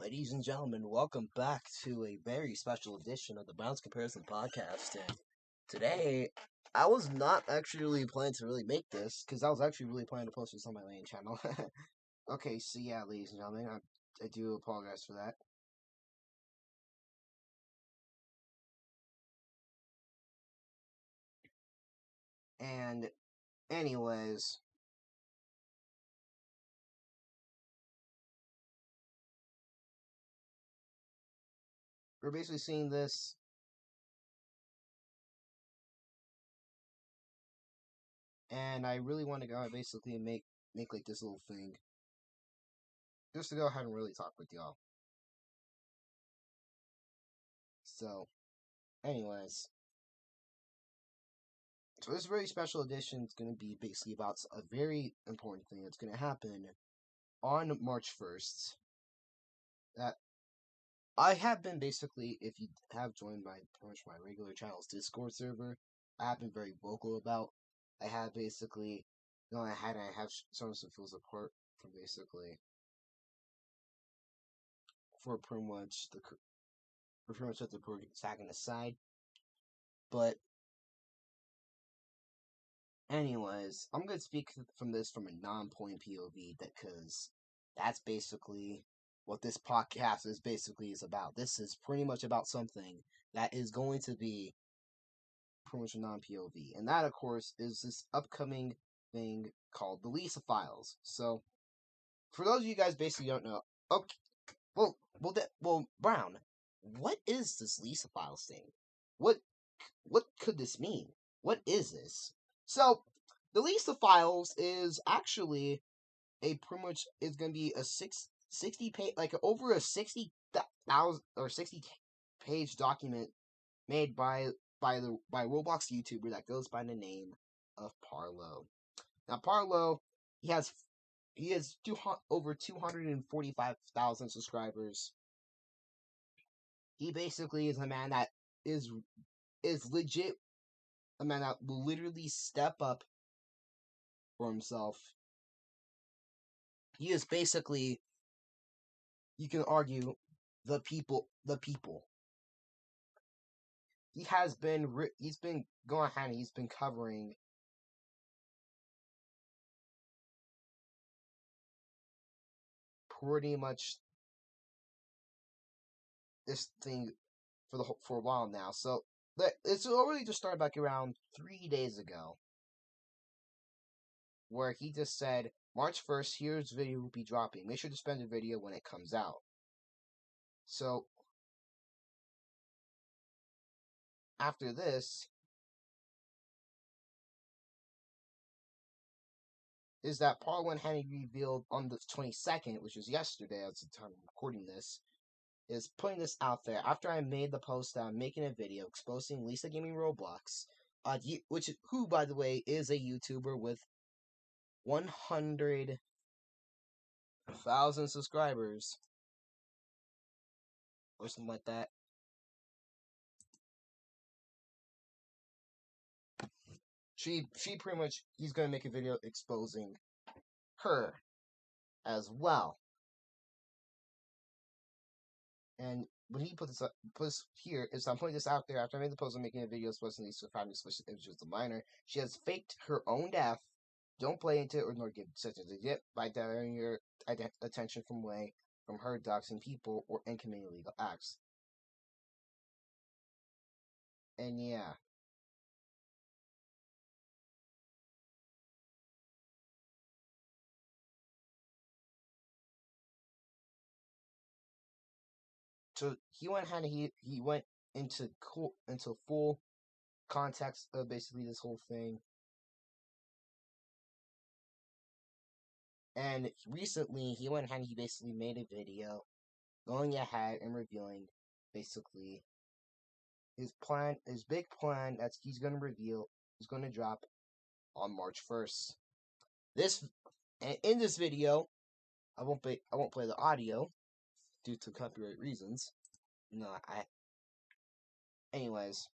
Ladies and gentlemen, welcome back to a very special edition of the Browns Comparison Podcast. And today, I was not actually really planning to really make this because I was actually really planning to post this on my main channel. Okay, so yeah, ladies and gentlemen, I do apologize for that. And, anyways, we're basically seeing this. And I really want to go and basically make like this little thing just to go ahead and really talk with y'all. So, anyways, so this very special edition is going to be basically about a very important thing that's going to happen on March 1st. That I have been basically, if you have joined pretty much my regular channel's Discord server, I have been very vocal about. I have basically gone ahead and I have shown some full support from basically for pretty much the protagonist side. But anyways, I'm gonna speak from a non-point POV because that's basically what this podcast is about. This is pretty much about something that is going to be pretty much a non-POV, and that of course is this upcoming thing called the Lisa Files. So, for those of you guys basically don't know, okay, Brown, what is this Lisa Files thing? What could this mean? What is this? So, the Lisa Files is actually a pretty much is going to be a 60 page, like over a 60,000 or 60 page document made by Roblox YouTuber that goes by the name of Parlo. Now Parlo, he has over 245,000 subscribers. He basically is a man that is legit, a man that will literally step up for himself. He is basically, you can argue, the people. He's been going ahead and he's been covering pretty much this thing for a while now. So it's already just started back around 3 days ago, where he just said, March 1st, here's video will be dropping. Make sure to spend the video when it comes out. So, after this, is that Paul went ahead and revealed on the 22nd, which was yesterday at the time of recording this, is putting this out there after I made the post that I'm making a video exposing Lisa Gaming Roblox, who, by the way, is a YouTuber with 100,000 subscribers or something like that. She pretty much, he's gonna make a video exposing her as well. And when he put this here, is I'm putting this out there after I made the post. I'm making a video exposing these family suspicious images of the minor. She has faked her own death. Don't play into it or nor give such as a dip by diverting your attention from her doxing people or committing illegal acts. And yeah. So he went ahead and he went into full context of basically this whole thing. And recently he went ahead and he basically made a video going ahead and revealing basically his big plan that he's going to reveal is going to drop on March 1st. In this video, I won't play the audio due to copyright reasons. Anyways,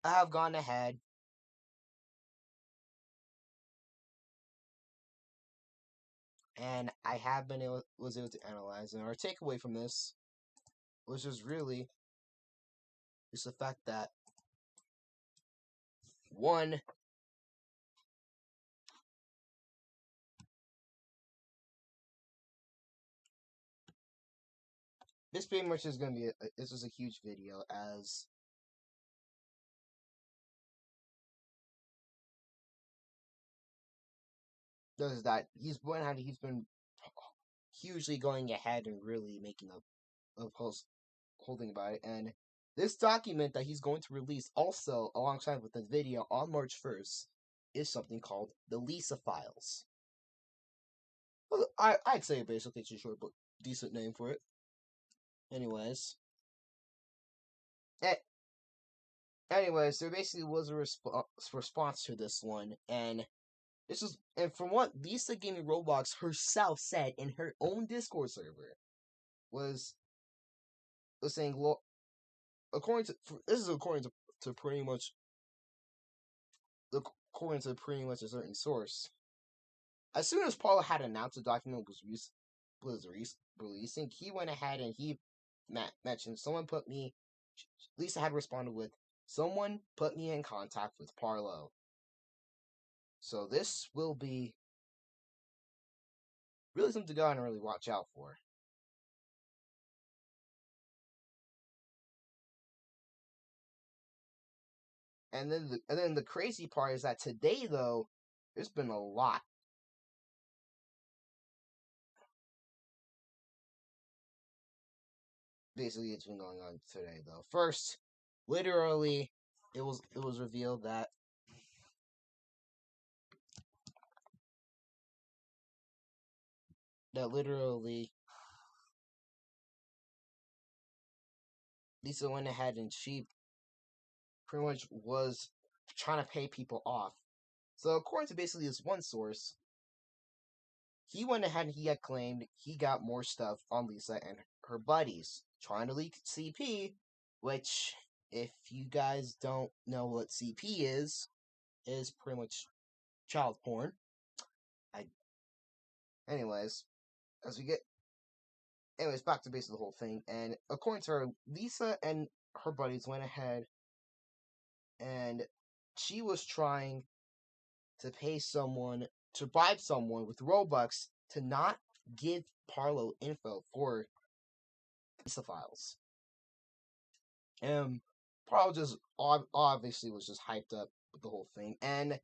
I have gone ahead and I have been was able to analyze. And our takeaway from this was just really just the fact that one, this pretty much is going to be this was a huge video as does that he's been hugely going ahead and really making a post whole thing about it. And this document that he's going to release also alongside with the video on March 1st is something called the Lisa Files. Well, I'd say basically it's a short but decent name for it. Anyways, anyways, there basically was a response to this one, and from what Lisa Gaming Roblox herself said in her own Discord server was saying, according to this is according to pretty much a certain source. As soon as Paula had announced the document was releasing, he went ahead and he mentioned Lisa had responded with, someone put me in contact with Parlo. So this will be really something to go and really watch out for. And then the crazy part is that today, though, there's been a lot. Basically, it's been going on today, though. First, literally, it was revealed that literally Lisa went ahead and she pretty much was trying to pay people off. So according to basically this one source, he went ahead and he had claimed he got more stuff on Lisa and her buddies trying to leak CP, which, if you guys don't know what CP is pretty much child porn. Anyways, back to basically the whole thing. And according to her, Lisa and her buddies went ahead and she was trying to bribe someone with Robux to not give Parlo info for Lisa files. And Parlo just obviously was just hyped up with the whole thing. And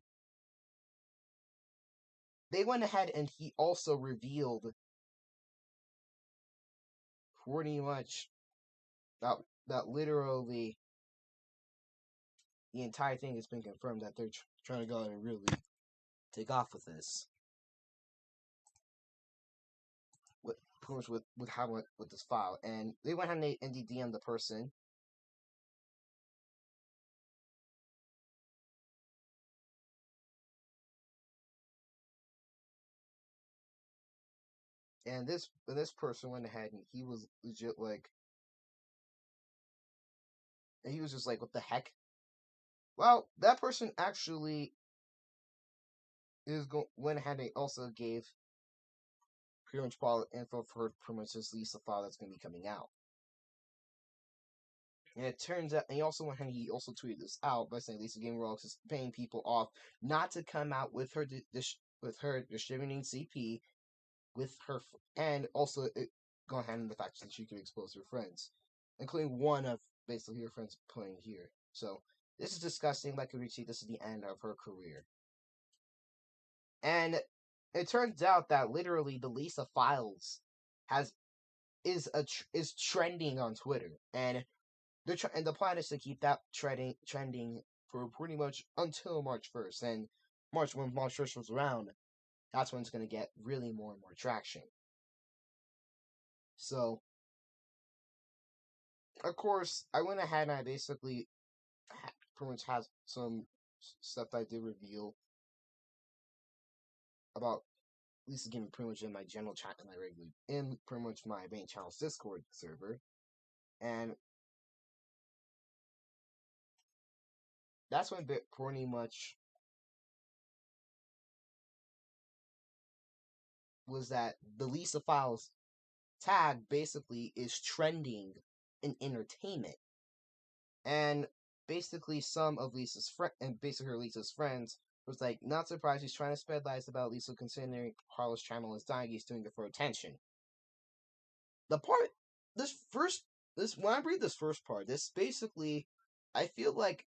they went ahead and he also revealed pretty much that literally the entire thing has been confirmed that they're trying to go out and really take off with this. With how with this file, and they went ahead and they DM'd the person. And this person went ahead and he was legit like, and he was just like, what the heck? Well, that person actually went ahead and also gave pretty much all info for pretty much this Lisa file that's going to be coming out. And it turns out, and he also went ahead and he also tweeted this out by saying Lisa Gaming Roblox is paying people off not to come out with her distributing CP with her, and also go ahead and the fact that she could expose her friends, including one of basically her friends playing here. So this is disgusting. Like we see, this is the end of her career. And it turns out that literally the Lisa Files is trending on Twitter, and the plan is to keep that trending for pretty much until March 1st. And when March 1st was around, that's when it's going to get really more and more traction. So, of course, I went ahead and I basically pretty much has some stuff that I did reveal about Lisa Gaming pretty much in my general chat in pretty much my main channel's Discord server. And that's when pretty much was that the Lisa Files tag basically is trending in entertainment, and basically some of Lisa's friend and basically Lisa's friends was like, not surprised he's trying to spread lies about Lisa, considering Carlos' channel is dying. He's doing it for attention. The part this first this when I read this first part, this basically I feel like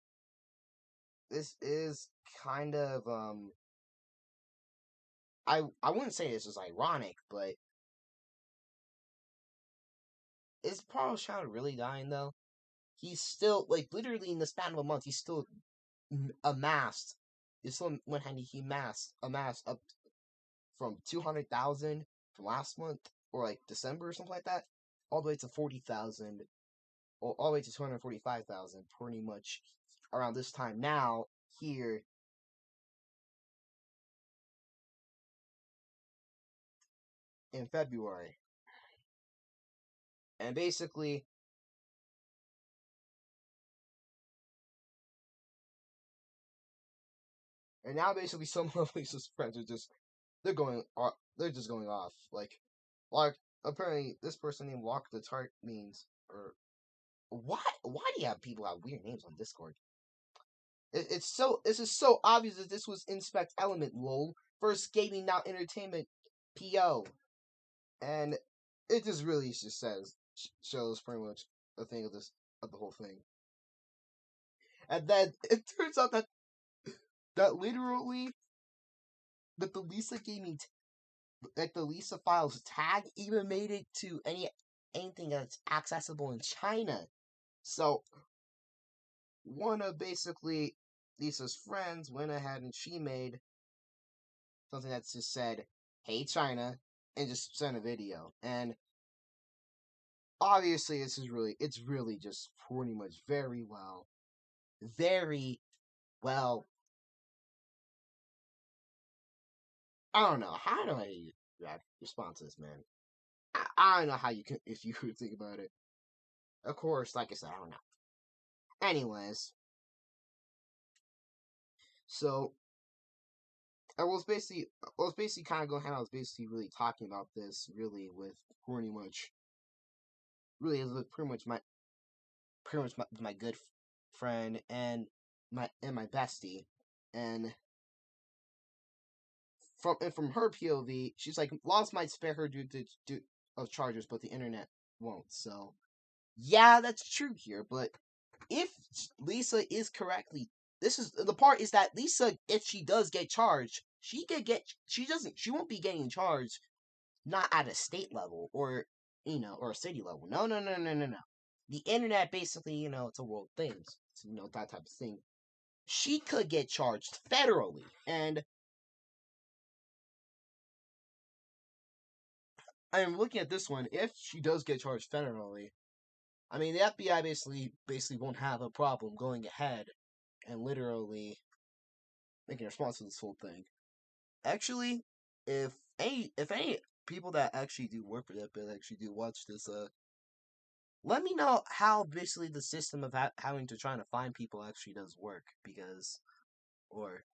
this is kind of I wouldn't say this is ironic, but is Carlos' channel really dying though? He's still like literally in the span of a month, he's still amassed. He's still one hand he amassed up from 200,000 from last month or like December or something like that, all the way to 40,000, or all the way to 245,000, pretty much around this time now here in February, and basically, and now basically some of Lisa's friends are just they're just going off like apparently this person named Walk the Tart means or why do you have people have weird names on Discord? This is so obvious that this was Inspect Element lol first gaming now entertainment PO, and it just really just shows pretty much the thing of the whole thing, and then it turns out that literally that the Lisa Gaming like the Lisa Files tag even made it to anything that's accessible in China. So one of basically Lisa's friends went ahead and she made something that just said, "Hey China," and just sent a video. And obviously, it's really just pretty much very well. I don't know. How do I respond to this, man? I don't know how you can if you could think about it. Of course, like I said, I don't know. Anyways, so I was basically kind of going ahead. I was basically really talking about this really with pretty much really with pretty much my good friend and my bestie, and from her POV, she's like laws might spare her due of charges, but the internet won't. So yeah, that's true here. But if Lisa is correctly, this is the part is that Lisa, if she does get charged, she won't be getting charged not at a state level or or a city level. No. The internet basically, it's a world thing. It's, that type of thing. She could get charged federally, and I'm looking at this one. If she does get charged federally, I mean the FBI basically won't have a problem going ahead and literally making a response to this whole thing. Actually, if any people that actually do work for that bit actually do watch this, let me know how basically the system of having to trying to find people actually does work, because or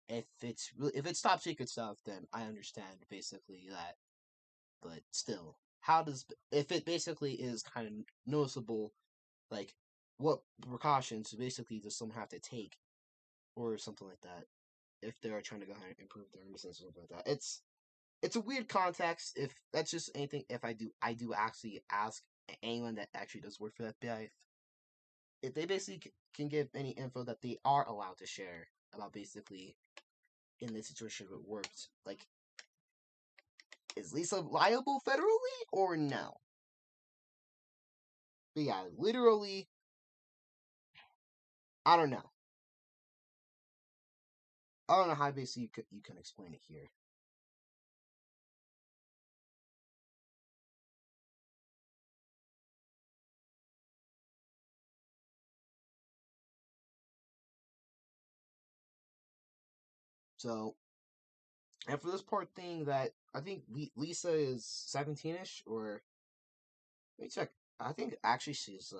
if it's top secret stuff, then I understand basically that. But still, how does if it basically is kind of noticeable, like what precautions basically does someone have to take or something like that if they are trying to go ahead and improve their business or something like that. It's a weird context. If that's just anything, if I do actually ask anyone that actually does work for the FBI if they basically can give any info that they are allowed to share about basically in this situation if it worked. Like, is Lisa liable federally or no? But yeah, literally, I don't know. I don't know how basically you can explain it here. So, and for this part thing that I think Lisa is 17ish, or let me check. I think actually she's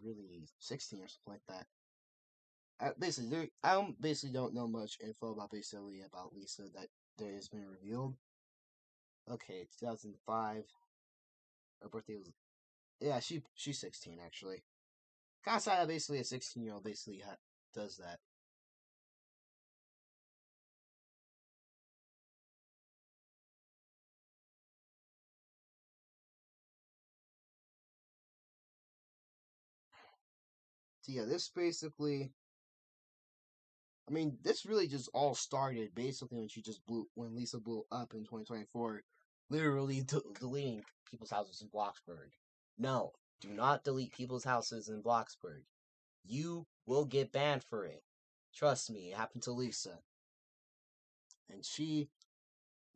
really 16 or something like that. Basically, I basically don't know much info about basically about Lisa that birthday has been revealed. Okay, 2005. Her birthday was, yeah. She's 16 actually. Kind of sad that basically a 16-year-old basically does that. So yeah, this basically, I mean, this really just all started basically when when Lisa blew up in 2024, literally deleting people's houses in Bloxburg. No, do not delete people's houses in Bloxburg. You will get banned for it. Trust me, it happened to Lisa. And she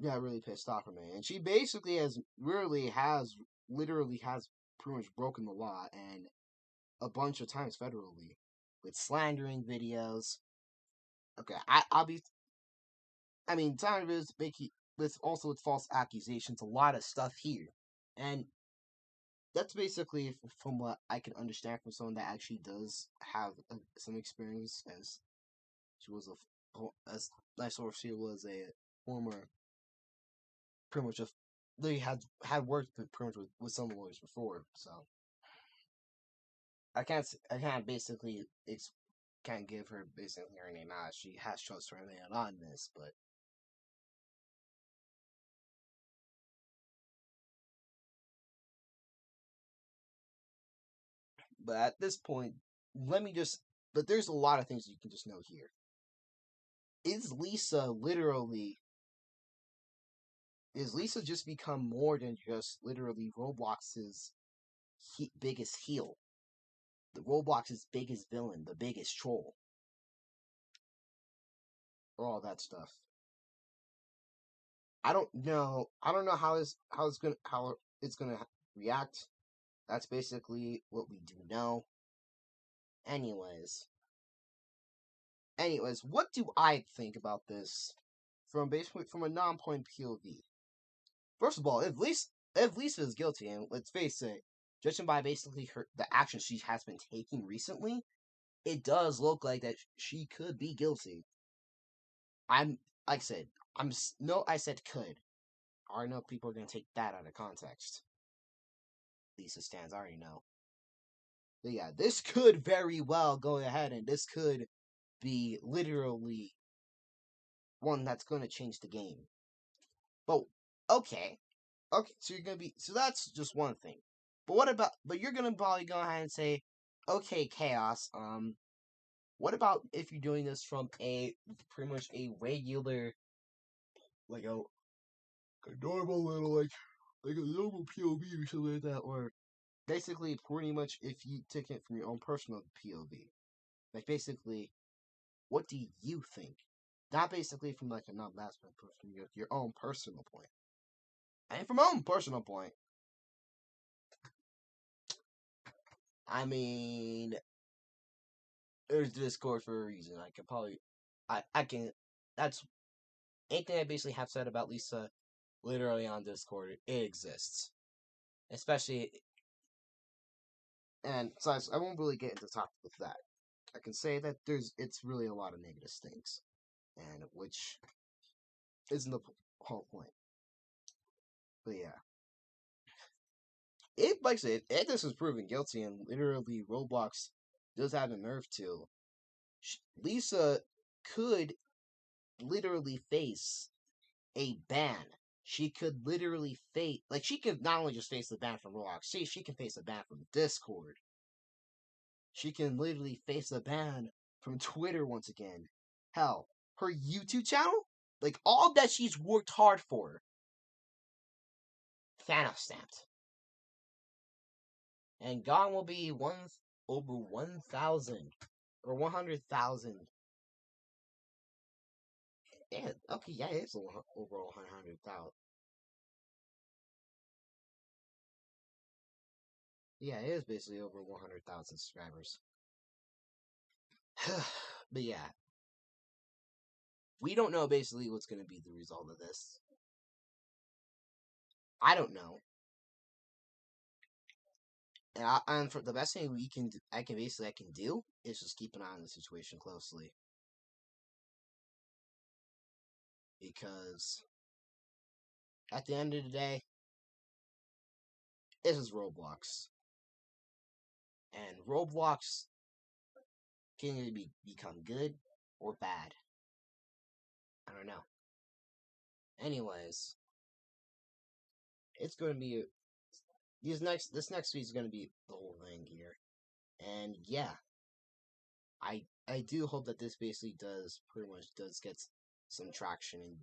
got really pissed off from it. And she basically literally has pretty much broken the law and a bunch of times federally with slandering videos. Okay, I'll be. I mean, time is making with also with false accusations, a lot of stuff here, and that's basically from what I can understand from someone that actually does have some experience, as she was as I saw she was a former pretty much a they had worked pretty much with some lawyers before, so I can't basically can't give her basically her name out. She has trust her name on this, but at this point, let me just. But there's a lot of things you can just know here. Is Lisa literally? Is Lisa just become more than just literally Roblox's biggest heel? The Roblox's biggest villain, the biggest troll, or all that stuff. I don't know. I don't know how it's gonna react. That's basically what we do know. Anyways, what do I think about this from basically from a non-point POV? First of all, if Lisa is guilty, and let's face it, judging by basically the actions she has been taking recently, it does look like that she could be guilty. I'm like I said, no, I said could. I know people are gonna take that out of context. Lisa stands, I already know. But yeah, this could very well go ahead, and this could be literally one that's gonna change the game. But okay, so you're gonna be so that's just one thing. But what about? But you're gonna probably go ahead and say, okay, chaos. What about if you're doing this from a pretty much a regular, like a normal little like a normal POV or something like that, or basically pretty much if you take it from your own personal POV, like basically, what do you think? Not basically from like a non-last point, but from your own personal point. And from my own personal point, I mean, there's Discord for a reason. I can probably, I can. That's anything I basically have said about Lisa, literally on Discord. It exists, especially, and besides, I won't really get into topic with that. I can say that it's really a lot of negative things, and which isn't the whole point. But yeah, if like I said, if this was proven guilty, and literally Roblox does have the nerve to, Lisa could literally face a ban. She could literally face, like, she could not only just face the ban from Roblox, she can face a ban from Discord. She can literally face a ban from Twitter once again. Hell, her YouTube channel, like, all that she's worked hard for, Thanos stamped. And gone will be over 1,000 or 100,000. Yeah, okay, yeah, it's over 100,000. Yeah, it is basically over 100,000 subscribers. But yeah, we don't know basically what's going to be the result of this. I don't know. And for the best thing I can do is just keep an eye on the situation closely. because at the end of the day, this is Roblox, and Roblox can either become good or bad. I don't know. Anyways, it's going to be this next week is going to be the whole thing here, and yeah, I do hope that this basically does pretty much does get some traction, and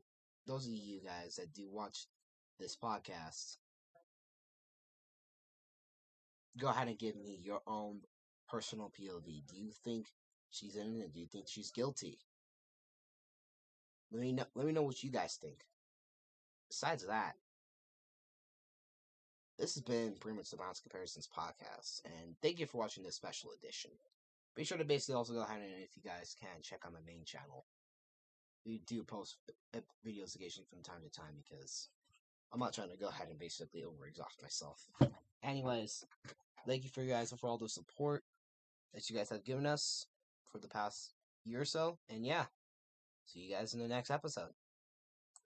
those of you guys that do watch this podcast, go ahead and give me your own personal POV. Do you think she's innocent? Do you think she's guilty? Let me know what you guys think. Besides that, this has been pretty much the Bounce Comparisons podcast, and thank you for watching this special edition. Be sure to basically also go ahead and, if you guys can, check out my main channel. We do post videos occasionally from time to time because I'm not trying to go ahead and basically overexhaust myself. Anyways, thank you for you guys for all the support that you guys have given us for the past year or so. And yeah, see you guys in the next episode.